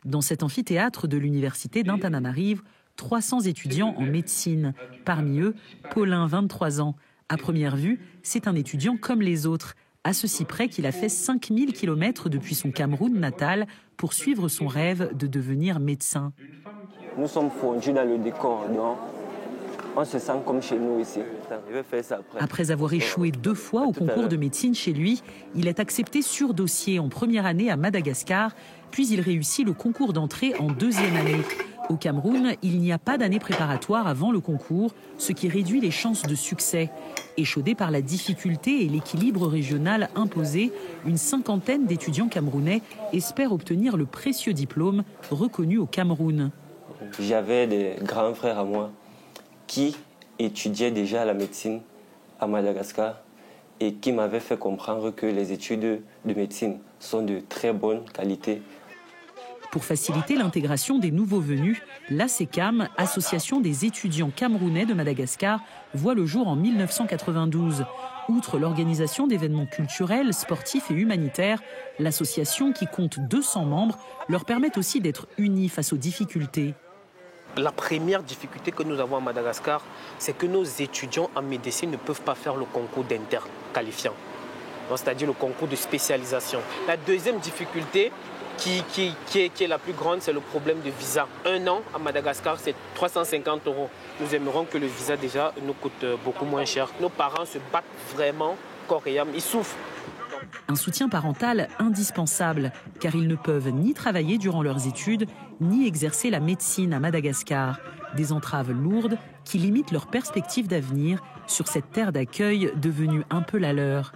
Dans cet amphithéâtre de l'université d'Antananarivo, 300 étudiants en médecine. Parmi eux, Paulin, 23 ans. À première vue, c'est un étudiant comme les autres, à ceci près qu'il a fait 5000 km depuis son Cameroun natal pour suivre son rêve de devenir médecin. Nous sommes fondus dans le décor, donc on se sent comme chez nous ici. Après avoir échoué 2 fois au concours de médecine chez lui, il est accepté sur dossier en première année à Madagascar, puis il réussit le concours d'entrée en 2e année. Au Cameroun, il n'y a pas d'année préparatoire avant le concours, ce qui réduit les chances de succès. Échaudés par la difficulté et l'équilibre régional imposé, une 50aine d'étudiants camerounais espèrent obtenir le précieux diplôme reconnu au Cameroun. J'avais des grands frères à moi qui étudiaient déjà la médecine à Madagascar et qui m'avaient fait comprendre que les études de médecine sont de très bonne qualité. Pour faciliter l'intégration des nouveaux venus, l'ASECAM, Association des étudiants camerounais de Madagascar, voit le jour en 1992. Outre l'organisation d'événements culturels, sportifs et humanitaires, l'association, qui compte 200 membres, leur permet aussi d'être unis face aux difficultés. La première difficulté que nous avons à Madagascar, c'est que nos étudiants en médecine ne peuvent pas faire le concours d'interqualifiant, c'est-à-dire le concours de spécialisation. La deuxième difficulté, qui est la plus grande, c'est le problème de visa. 1 an à Madagascar, c'est 350 €. Nous aimerions que le visa déjà nous coûte beaucoup moins cher. Nos parents se battent vraiment corps et âme, ils souffrent. Un soutien parental indispensable, car ils ne peuvent ni travailler durant leurs études, ni exercer la médecine à Madagascar. Des entraves lourdes qui limitent leurs perspectives d'avenir sur cette terre d'accueil devenue un peu la leur.